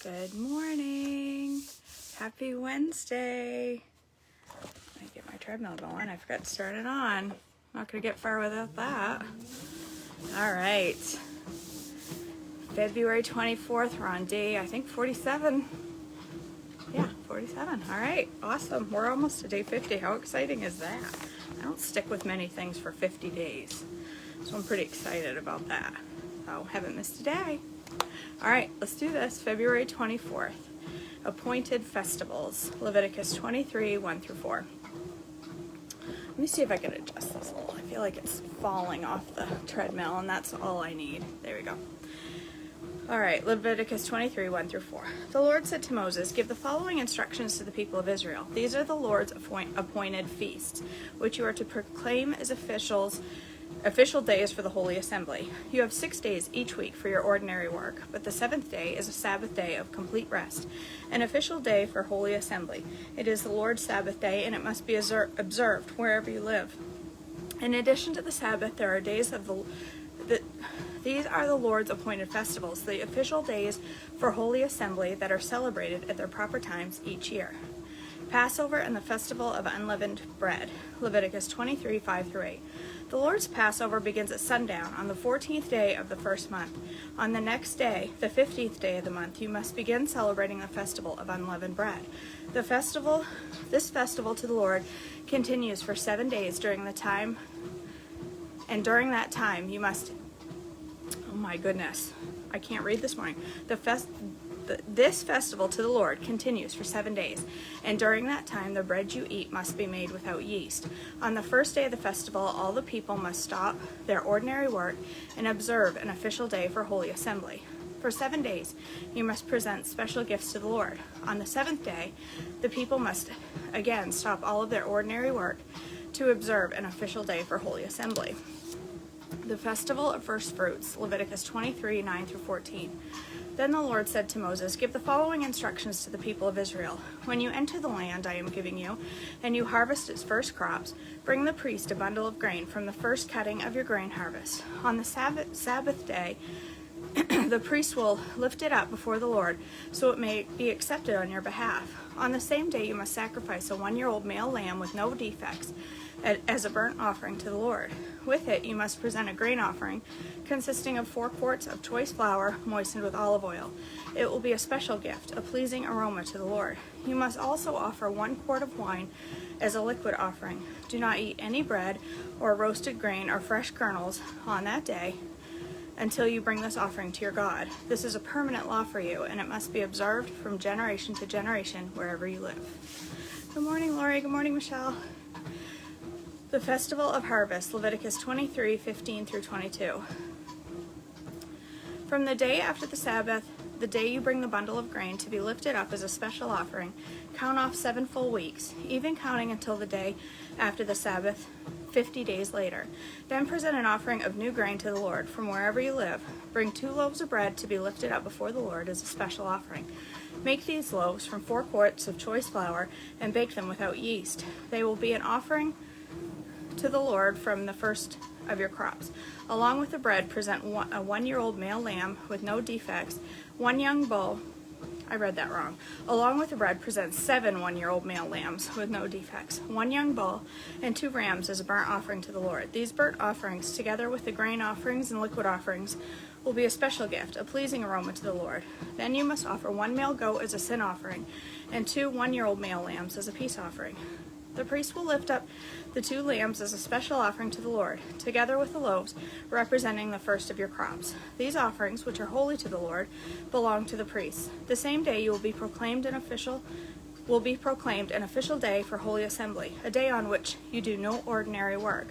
Good morning. Happy Wednesday. Let me get my treadmill going. I forgot to start it on. Not going to get far without that. All right. February 24th. We're on day, I think, 47. Yeah, 47. All right. Awesome. We're almost to day 50. How exciting is that? I don't stick with many things for 50 days. So I'm pretty excited about that. So haven't missed a day. All right, let's do this. February 24th, appointed festivals, Leviticus 23, 1 through 4. Let me see if I can adjust this a little. I feel like it's falling off the treadmill, and that's all I need. There we go. All right, Leviticus 23, 1 through 4. The Lord said to Moses, "Give the following instructions to the people of Israel. These are the Lord's appointed feasts, which you are to proclaim as official days for the Holy Assembly. You have 6 days each week for your ordinary work, but the seventh day is a Sabbath day of complete rest, an official day for Holy Assembly. It is the Lord's Sabbath day, and it must be observed wherever you live. In addition to the Sabbath, there are days of these are the Lord's appointed festivals, the official days for Holy Assembly that are celebrated at their proper times each year. Passover and the Festival of Unleavened Bread, Leviticus 23, 5 through 8. The Lord's Passover begins at sundown on the 14th day of the first month. On the next day, the 15th day of the month, you must begin celebrating the Festival of Unleavened Bread. This festival to the Lord continues for 7 days during that time you must, oh my goodness, I can't read this morning. This festival to the Lord continues for 7 days, and during that time the bread you eat must be made without yeast. On the first day of the festival, all the people must stop their ordinary work and observe an official day for Holy Assembly. For 7 days, you must present special gifts to the Lord. On the seventh day, the people must again stop all of their ordinary work to observe an official day for Holy Assembly. The Festival of First Fruits, Leviticus 23, 9 through 14. Then the Lord said to Moses, "Give the following instructions to the people of Israel. When you enter the land I am giving you, and you harvest its first crops, bring the priest a bundle of grain from the first cutting of your grain harvest. On the Sabbath day, the priest will lift it up before the Lord, so it may be accepted on your behalf. On the same day you must sacrifice a 1-year-old male lamb with no defects as a burnt offering to the Lord. With it you must present a grain offering consisting of 4 quarts of choice flour moistened with olive oil. It will be a special gift, a pleasing aroma to the Lord. You must also offer 1 quart of wine as a liquid offering. Do not eat any bread or roasted grain or fresh kernels on that day until you bring this offering to your God. This is a permanent law for you, and it must be observed from generation to generation wherever you live." Good morning, Lori. Good morning, Michelle. The Festival of Harvest, Leviticus 23, 15 through 22. From the day after the Sabbath, the day you bring the bundle of grain to be lifted up as a special offering, count off 7 full weeks, even counting until the day after the Sabbath, 50 days later. Then present an offering of new grain to the Lord from wherever you live. Bring 2 loaves of bread to be lifted up before the Lord as a special offering. Make these loaves from 4 quarts of choice flour and bake them without yeast. They will be an offering to the Lord from the first of your crops. Along with the bread, present a 1-year-old male lamb with no defects, 1 young bull. I read that wrong. Along with the bread, present 7 1-year-old male lambs with no defects, 1 young bull, and 2 rams as a burnt offering to the Lord. These burnt offerings, together with the grain offerings and liquid offerings, will be a special gift, a pleasing aroma to the Lord. Then you must offer 1 male goat as a sin offering, and 2 1-year-old male lambs as a peace offering. The priest will lift up the 2 lambs as a special offering to the Lord, together with the loaves representing the first of your crops. These offerings, which are holy to the Lord, belong to the priests. The same day you will be proclaimed an official day for Holy Assembly, a day on which you do no ordinary work.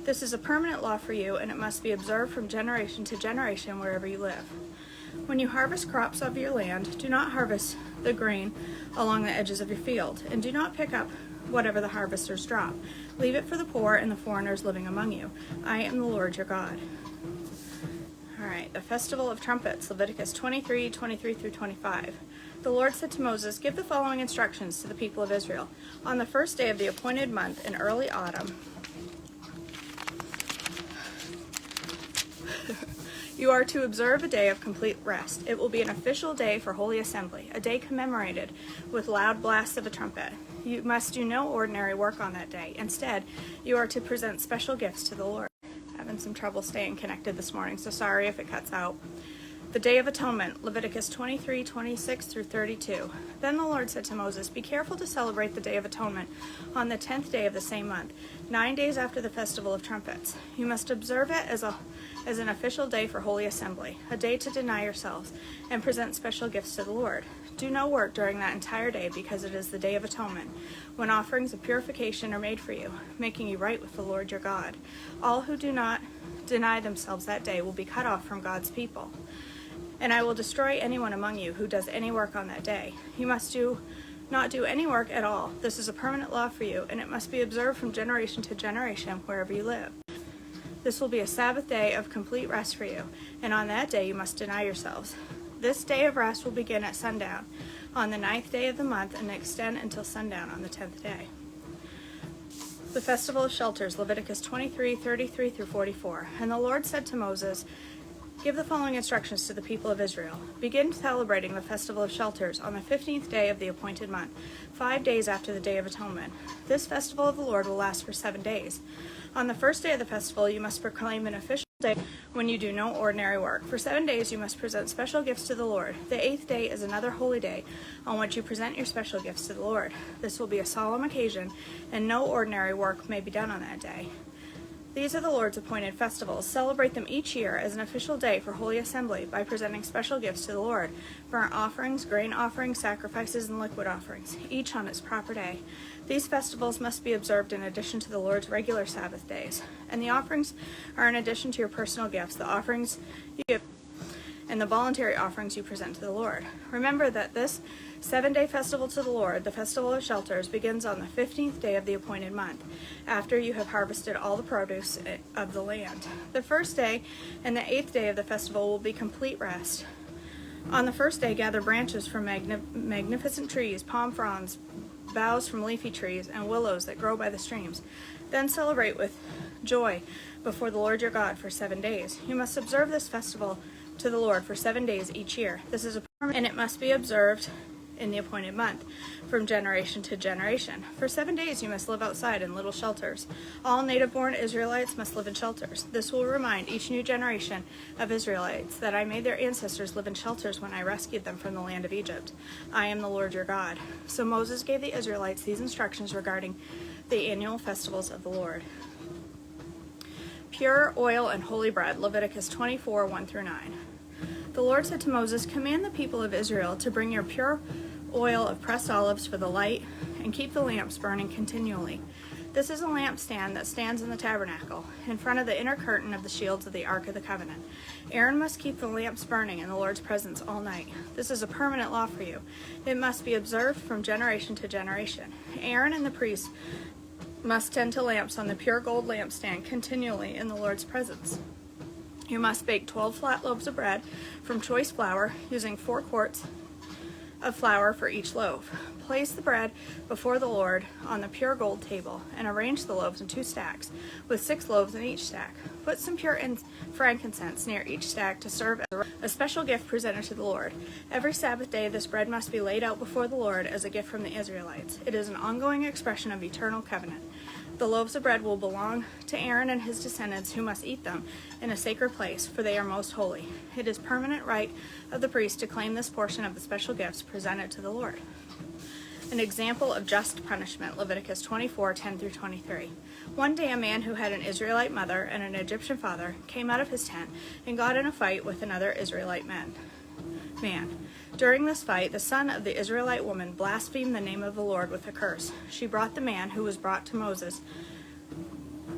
This is a permanent law for you, and it must be observed from generation to generation wherever you live. When you harvest crops of your land, do not harvest the grain along the edges of your field, and do not pick up whatever the harvesters drop. Leave it for the poor and the foreigners living among you. I am the Lord your God. All right, the Festival of Trumpets, Leviticus 23, 23 through 25. The Lord said to Moses, "Give the following instructions to the people of Israel. On the first day of the appointed month in early autumn, You are to observe a day of complete rest. It will be an official day for Holy Assembly, a day commemorated with loud blasts of a trumpet. You must do no ordinary work on that day. Instead, you are to present special gifts to the Lord. Having some trouble staying connected this morning, so sorry if it cuts out. The Day of Atonement, Leviticus 23:26 through 32. Then the Lord said to Moses, "Be careful to celebrate the Day of Atonement on the 10th day of the same month, 9 days after the Festival of Trumpets. You must observe it as an official day for Holy Assembly, a day to deny yourselves and present special gifts to the Lord. Do no work during that entire day, because it is the Day of Atonement, when offerings of purification are made for you, making you right with the Lord your God. All who do not deny themselves that day will be cut off from God's people. And I will destroy anyone among you who does any work on that day. You must not do any work at all. This is a permanent law for you, and it must be observed from generation to generation wherever you live. This will be a Sabbath day of complete rest for you, and on that day you must deny yourselves. This day of rest will begin at sundown on the 9th day of the month and extend until sundown on the 10th day." The Festival of Shelters, Leviticus 23:33 through 44. And the Lord said to Moses, "Give the following instructions to the people of Israel. Begin celebrating the Festival of Shelters on the 15th day of the appointed month, 5 days after the Day of Atonement. This festival of the Lord will last for 7 days. On the first day of the festival, you must proclaim an official day when you do no ordinary work. For 7 days, you must present special gifts to the Lord. The 8th day is another holy day on which you present your special gifts to the Lord. This will be a solemn occasion, and no ordinary work may be done on that day. These are the Lord's appointed festivals. Celebrate them each year as an official day for Holy Assembly by presenting special gifts to the Lord, burnt offerings, grain offerings, sacrifices, and liquid offerings, each on its proper day. These festivals must be observed in addition to the Lord's regular Sabbath days, and the offerings are in addition to your personal gifts, the offerings you give, and the voluntary offerings you present to the Lord. Remember that this 7-day festival to the Lord, the Festival of Shelters, begins on the 15th day of the appointed month, after you have harvested all the produce of the land. The first day and the 8th day of the festival will be complete rest. On the first day, gather branches from magnificent trees, palm fronds, boughs from leafy trees, and willows that grow by the streams. Then celebrate with joy before the Lord your God for 7 days. You must observe this festival to the Lord for 7 days each year. This is a permanent, and it must be observed in the appointed month, from generation to generation. For 7 days you must live outside in little shelters. All native-born Israelites must live in shelters. This will remind each new generation of Israelites that I made their ancestors live in shelters when I rescued them from the land of Egypt. I am the Lord your God. So Moses gave the Israelites these instructions regarding the annual festivals of the Lord. Pure oil and holy bread, Leviticus 24:1 through 9. The Lord said to Moses, "Command the people of Israel to bring your pure oil of pressed olives for the light, and keep the lamps burning continually. This is a lampstand that stands in the tabernacle, in front of the inner curtain of the shields of the Ark of the Covenant. Aaron must keep the lamps burning in the Lord's presence all night. This is a permanent law for you. It must be observed from generation to generation. Aaron and the priests must tend to lamps on the pure gold lampstand continually in the Lord's presence. You must bake 12 flat loaves of bread from choice flour, using 4 quarts of flour for each loaf. Place the bread before the Lord on the pure gold table, and arrange the loaves in 2 stacks, with 6 loaves in each stack. Put some pure frankincense near each stack to serve as a special gift presented to the Lord. Every Sabbath day this bread must be laid out before the Lord as a gift from the Israelites. It is an ongoing expression of eternal covenant. The loaves of bread will belong to Aaron and his descendants, who must eat them in a sacred place, for they are most holy. It is permanent right of the priest to claim this portion of the special gifts presented to the Lord." An example of just punishment, Leviticus 24:10 through 23. One day a man who had an Israelite mother and an Egyptian father came out of his tent and got in a fight with another Israelite man. During this fight, the son of the Israelite woman blasphemed the name of the Lord with a curse. She brought the man who was brought to Moses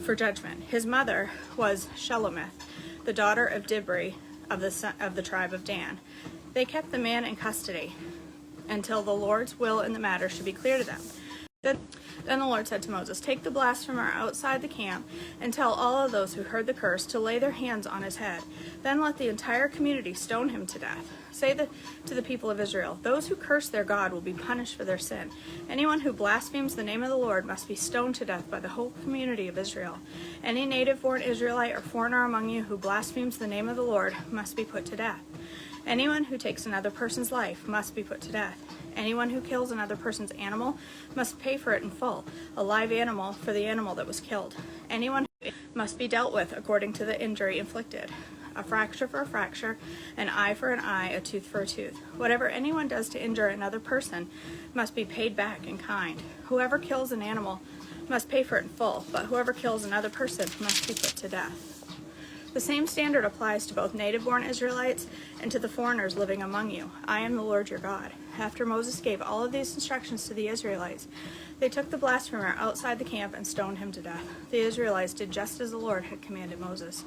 for judgment. His mother was Shelomith, the daughter of Dibri of the tribe of Dan. They kept the man in custody until the Lord's will in the matter should be clear to them. Then the Lord said to Moses, "Take the blasphemer outside the camp and tell all of those who heard the curse to lay their hands on his head. Then let the entire community stone him to death. Say to the people of Israel, those who curse their God will be punished for their sin. Anyone who blasphemes the name of the Lord must be stoned to death by the whole community of Israel. Any native-born Israelite or foreigner among you who blasphemes the name of the Lord must be put to death. Anyone who takes another person's life must be put to death. Anyone who kills another person's animal must pay for it in full, a live animal for the animal that was killed. Anyone who must be dealt with according to the injury inflicted. A fracture for a fracture, an eye for an eye, a tooth for a tooth. Whatever anyone does to injure another person must be paid back in kind. Whoever kills an animal must pay for it in full, but whoever kills another person must be put to death." The same standard applies to both native-born Israelites and to the foreigners living among you. I am the Lord your God. After Moses gave all of these instructions to the Israelites, they took the blasphemer outside the camp and stoned him to death. The Israelites did just as the Lord had commanded Moses.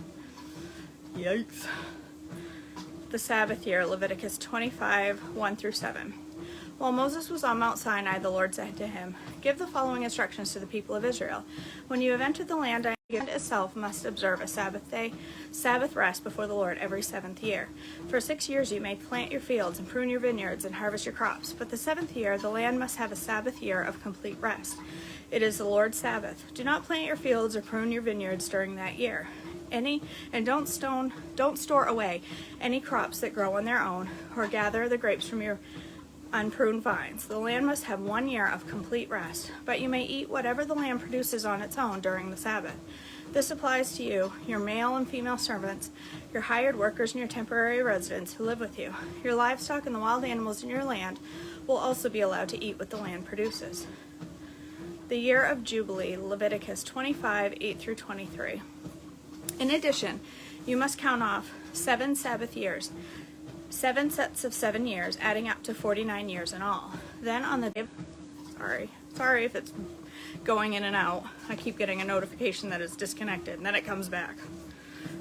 Yikes. The Sabbath year, Leviticus 25, 1 through 7. While Moses was on Mount Sinai, the Lord said to him, "Give the following instructions to the people of Israel. When you have entered the land I have given itself must observe a Sabbath rest before the Lord every 7th year. For 6 years you may plant your fields and prune your vineyards and harvest your crops, but the 7th year the land must have a Sabbath year of complete rest. It is the Lord's Sabbath. Do not plant your fields or prune your vineyards during that year. Don't store away any crops that grow on their own, or gather the grapes from your unpruned vines. The land must have 1 year of complete rest, but you may eat whatever the land produces on its own during the Sabbath. This applies to you, your male and female servants, your hired workers, and your temporary residents who live with you. Your livestock and the wild animals in your land will also be allowed to eat what the land produces." The year of Jubilee, Leviticus 25, 8 through 23. In addition, you must count off 7 Sabbath years, 7 sets of 7 years, adding up to 49 years in all. Then on the day of... Sorry if it's going in and out. I keep getting a notification that it's disconnected, and then it comes back.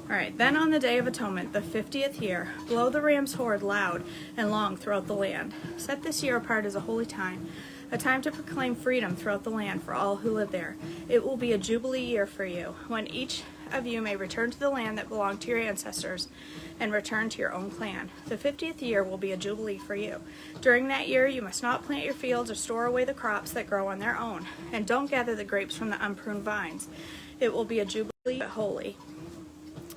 Alright, then on the Day of Atonement, the 50th year, blow the ram's horn loud and long throughout the land. Set this year apart as a holy time, a time to proclaim freedom throughout the land for all who live there. It will be a jubilee year for you, when each of you may return to the land that belonged to your ancestors and return to your own clan. The 50th year will be a jubilee for you. During that year, you must not plant your fields or store away the crops that grow on their own, and don't gather the grapes from the unpruned vines. It will be a jubilee but holy.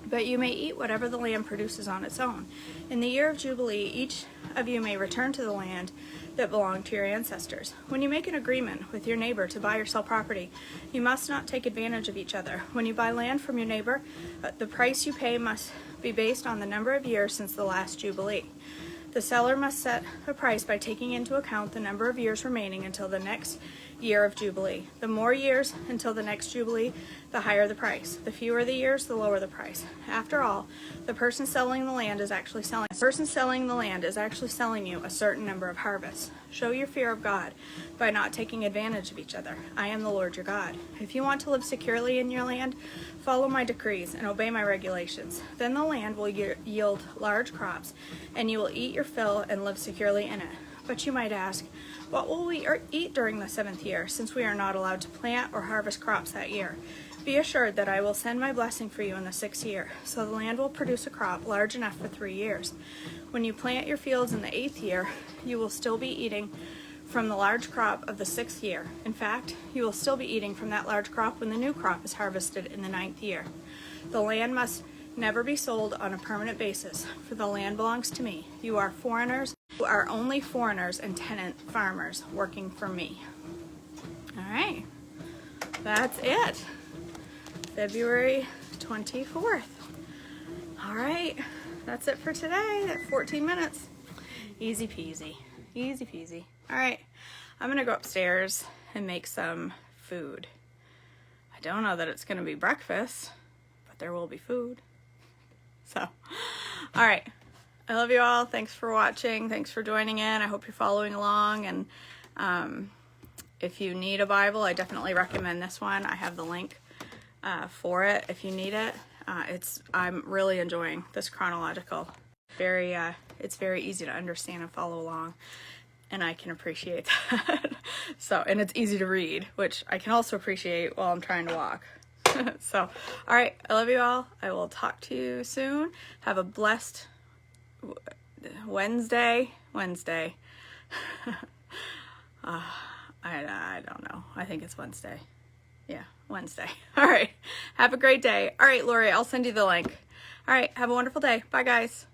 But you may eat whatever the land produces on its own. In the year of Jubilee, each of you may return to the land that belonged to your ancestors. When you make an agreement with your neighbor to buy or sell property, you must not take advantage of each other. When you buy land from your neighbor, the price you pay must be based on the number of years since the last Jubilee. The seller must set a price by taking into account the number of years remaining until the next year of Jubilee. The more years until the next Jubilee, the higher the price. The fewer the years, the lower the price. After all, the person selling the land is actually selling you a certain number of harvests. Show your fear of God by not taking advantage of each other. I am the Lord your God. If you want to live securely in your land, follow my decrees and obey my regulations. Then the land will yield large crops, and you will eat your fill and live securely in it. But you might ask, what will we eat during the 7th year, since we are not allowed to plant or harvest crops that year? Be assured that I will send my blessing for you in the 6th year, so the land will produce a crop large enough for 3 years. When you plant your fields in the 8th year, you will still be eating from the large crop of the 6th year. In fact, you will still be eating from that large crop when the new crop is harvested in the 9th year. The land must never be sold on a permanent basis, for the land belongs to me. You are foreigners. You are only foreigners and tenant farmers working for me. All right, that's it. February 24th. All right, that's it for today. That's 14 minutes. Easy peasy. Easy peasy. All right, I'm going to go upstairs and make some food. I don't know that it's going to be breakfast, but there will be food. So, all right. I love you all. Thanks for watching. Thanks for joining in. I hope you're following along. And if you need a Bible, I definitely recommend this one. I have the link for it if you need it. I'm really enjoying this chronological. It's very easy to understand and follow along. and I can appreciate that. So, and it's easy to read, which I can also appreciate while I'm trying to walk. So, all right, I love you all. I will talk to you soon. Have a blessed Wednesday. I don't know. I think it's Wednesday. Yeah, Wednesday. All right. Have a great day. All right, Lori, I'll send you the link. All right. Have a wonderful day. Bye, guys.